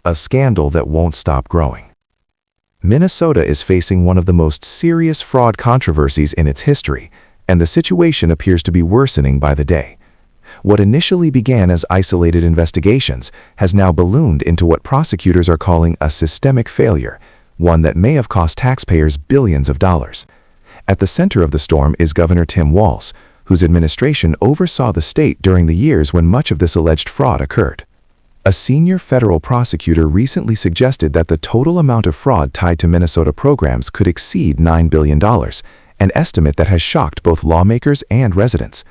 A scandal that won't stop growing. Minnesota is facing one of the most serious fraud controversies in its history, and the situation appears to be worsening by the day. What initially began as isolated investigations has now ballooned into what prosecutors are calling a systemic failure, one that may have cost taxpayers billions of dollars. At the center of the storm is Governor Tim Walz, whose administration oversaw the state during the years when much of this alleged fraud occurred. A senior federal prosecutor recently suggested that the total amount of fraud tied to Minnesota programs could exceed $9 billion, an estimate that has shocked both lawmakers and residents.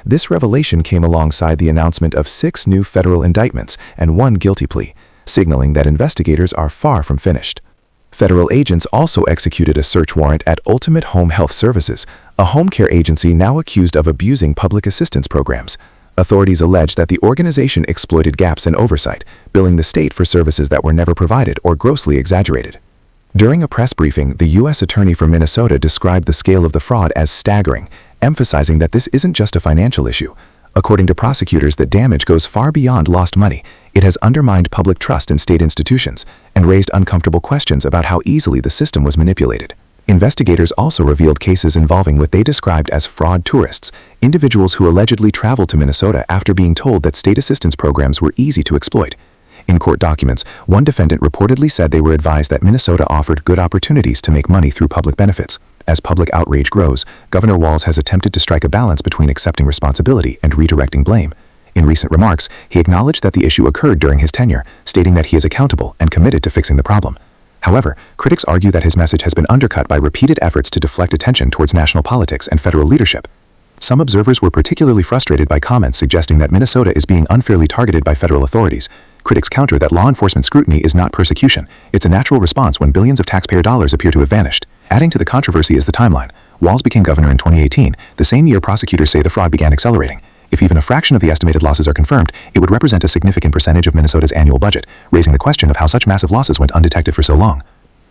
This revelation came alongside the announcement of 6 new federal indictments and 1 guilty plea, signaling that investigators are far from finished. Federal agents also executed a search warrant at Ultimate Home Health Services, a home care agency now accused of abusing public assistance programs. Authorities allege that the organization exploited gaps in oversight, billing the state for services that were never provided or grossly exaggerated. During a press briefing, the U.S. Attorney for Minnesota described the scale of the fraud as staggering, emphasizing that this isn't just a financial issue. According to prosecutors, the damage goes far beyond lost money. It has undermined public trust in state institutions and raised uncomfortable questions about how easily the system was manipulated. Investigators also revealed cases involving what they described as fraud tourists, individuals who allegedly traveled to Minnesota after being told that state assistance programs were easy to exploit. In court documents, one defendant reportedly said they were advised that Minnesota offered good opportunities to make money through public benefits. As public outrage grows, Governor Walz has attempted to strike a balance between accepting responsibility and redirecting blame. In recent remarks, he acknowledged that the issue occurred during his tenure, stating that he is accountable and committed to fixing the problem. However, critics argue that his message has been undercut by repeated efforts to deflect attention towards national politics and federal leadership. Some observers were particularly frustrated by comments suggesting that Minnesota is being unfairly targeted by federal authorities. Critics counter that law enforcement scrutiny is not persecution. It's a natural response when billions of taxpayer dollars appear to have vanished. Adding to the controversy is the timeline. Walz became governor in 2018, the same year prosecutors say the fraud began accelerating. If even a fraction of the estimated losses are confirmed, it would represent a significant percentage of Minnesota's annual budget, raising the question of how such massive losses went undetected for so long.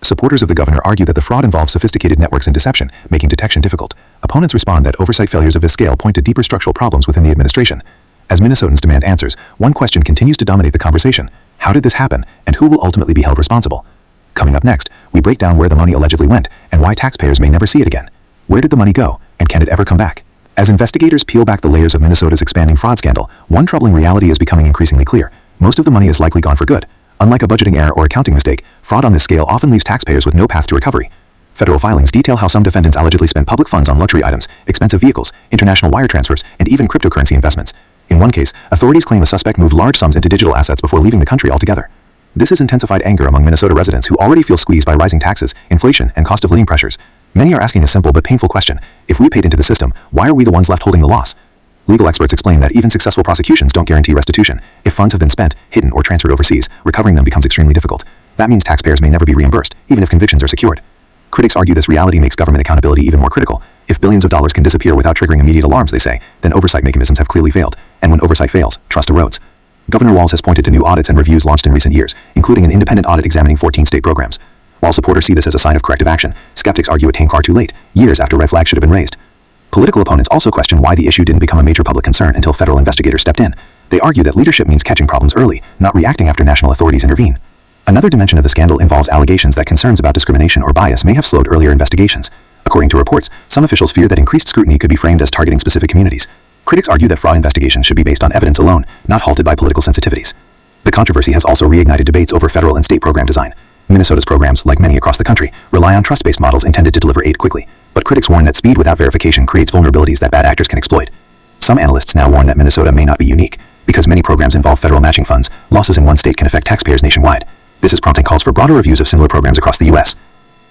Supporters of the governor argue that the fraud involves sophisticated networks and deception, making detection difficult. Opponents respond that oversight failures of this scale point to deeper structural problems within the administration. As Minnesotans demand answers, one question continues to dominate the conversation. How did this happen, and who will ultimately be held responsible? Coming up next, we break down where the money allegedly went and why taxpayers may never see it again. Where did the money go, and can it ever come back? As investigators peel back the layers of Minnesota's expanding fraud scandal, one troubling reality is becoming increasingly clear. Most of the money is likely gone for good. Unlike a budgeting error or accounting mistake, fraud on this scale often leaves taxpayers with no path to recovery. Federal filings detail how some defendants allegedly spent public funds on luxury items, expensive vehicles, international wire transfers, and even cryptocurrency investments. In one case, authorities claim a suspect moved large sums into digital assets before leaving the country altogether. This has intensified anger among Minnesota residents who already feel squeezed by rising taxes, inflation, and cost of living pressures. Many are asking a simple but painful question: if we paid into the system, why are we the ones left holding the loss? Legal experts explain that even successful prosecutions don't guarantee restitution. If funds have been spent, hidden, or transferred overseas, recovering them becomes extremely difficult. That means taxpayers may never be reimbursed, even if convictions are secured. Critics argue this reality makes government accountability even more critical. If billions of dollars can disappear without triggering immediate alarms, they say, then oversight mechanisms have clearly failed. And when oversight fails, trust erodes. Governor Walz has pointed to new audits and reviews launched in recent years, including an independent audit examining 14 state programs. While supporters see this as a sign of corrective action, skeptics argue it came far too late, years after red flags should have been raised. Political opponents also question why the issue didn't become a major public concern until federal investigators stepped in. They argue that leadership means catching problems early, not reacting after national authorities intervene. Another dimension of the scandal involves allegations that concerns about discrimination or bias may have slowed earlier investigations. According to reports, some officials fear that increased scrutiny could be framed as targeting specific communities. Critics argue that fraud investigations should be based on evidence alone, not halted by political sensitivities. The controversy has also reignited debates over federal and state program design. Minnesota's programs, like many across the country, rely on trust-based models intended to deliver aid quickly. But critics warn that speed without verification creates vulnerabilities that bad actors can exploit. Some analysts now warn that Minnesota may not be unique. Because many programs involve federal matching funds, losses in one state can affect taxpayers nationwide. This is prompting calls for broader reviews of similar programs across the U.S.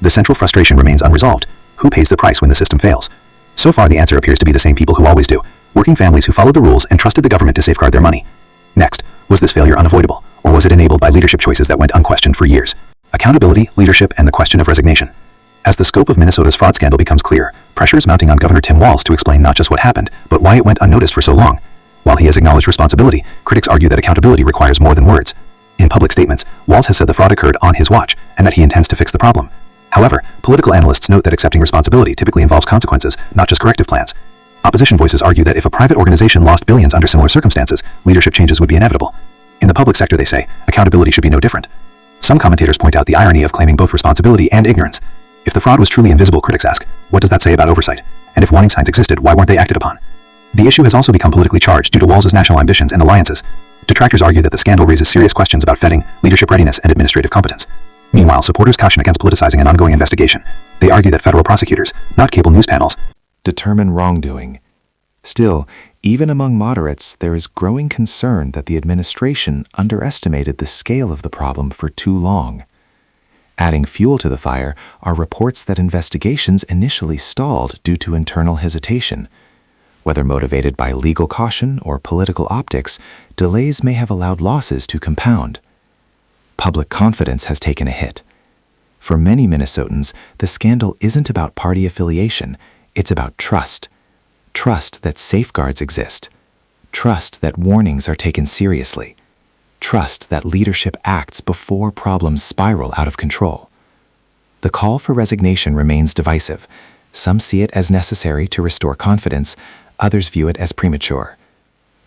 The central frustration remains unresolved. Who pays the price when the system fails? So far, the answer appears to be the same people who always do: working families who followed the rules and trusted the government to safeguard their money. Next, was this failure unavoidable, or was it enabled by leadership choices that went unquestioned for years? Accountability, leadership, and the question of resignation. As the scope of Minnesota's fraud scandal becomes clear, pressure is mounting on Governor Tim Walz to explain not just what happened, but why it went unnoticed for so long. While he has acknowledged responsibility, critics argue that accountability requires more than words. In public statements, Walz has said the fraud occurred on his watch, and that he intends to fix the problem. However, political analysts note that accepting responsibility typically involves consequences, not just corrective plans. Opposition voices argue that if a private organization lost billions under similar circumstances, leadership changes would be inevitable. In the public sector, they say, accountability should be no different. Some commentators point out the irony of claiming both responsibility and ignorance. If the fraud was truly invisible, critics ask, what does that say about oversight? And if warning signs existed, why weren't they acted upon? The issue has also become politically charged due to Walz's national ambitions and alliances. Detractors argue that the scandal raises serious questions about vetting, leadership readiness, and administrative competence. Meanwhile, supporters caution against politicizing an ongoing investigation. They argue that federal prosecutors, not cable news panels, determine wrongdoing. Still, even among moderates, there is growing concern that the administration underestimated the scale of the problem for too long. Adding fuel to the fire are reports that investigations initially stalled due to internal hesitation. Whether motivated by legal caution or political optics, delays may have allowed losses to compound. Public confidence has taken a hit. For many Minnesotans, the scandal isn't about party affiliation, it's about trust. Trust that safeguards exist. Trust that warnings are taken seriously. Trust that leadership acts before problems spiral out of control. The call for resignation remains divisive. Some see it as necessary to restore confidence, others view it as premature.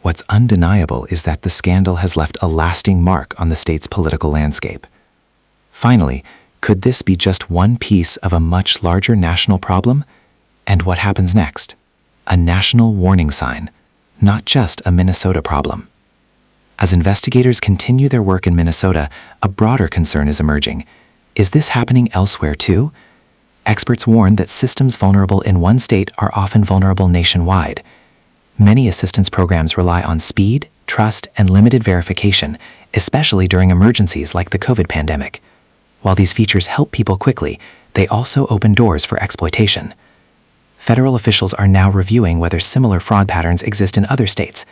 What's undeniable is that the scandal has left a lasting mark on the state's political landscape. Finally, could this be just one piece of a much larger national problem? And what happens next? A national warning sign, not just a Minnesota problem. As investigators continue their work in Minnesota, a broader concern is emerging. Is this happening elsewhere too? Experts warn that systems vulnerable in one state are often vulnerable nationwide. Many assistance programs rely on speed, trust, and limited verification, especially during emergencies like the COVID pandemic. While these features help people quickly, they also open doors for exploitation. Federal officials are now reviewing whether similar fraud patterns exist in other states.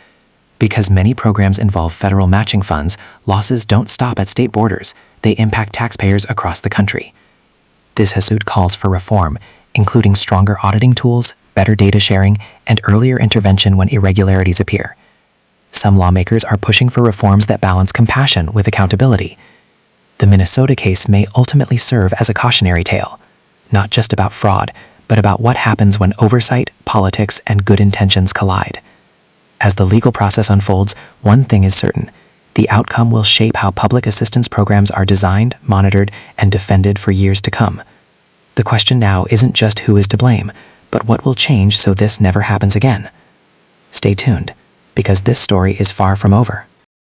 Because many programs involve federal matching funds, losses don't stop at state borders. They impact taxpayers across the country. This has led calls for reform, including stronger auditing tools, better data sharing, and earlier intervention when irregularities appear. Some lawmakers are pushing for reforms that balance compassion with accountability. The Minnesota case may ultimately serve as a cautionary tale, not just about fraud, but about what happens when oversight, politics, and good intentions collide. As the legal process unfolds, one thing is certain: the outcome will shape how public assistance programs are designed, monitored, and defended for years to come. The question now isn't just who is to blame, but what will change so this never happens again. Stay tuned, because this story is far from over.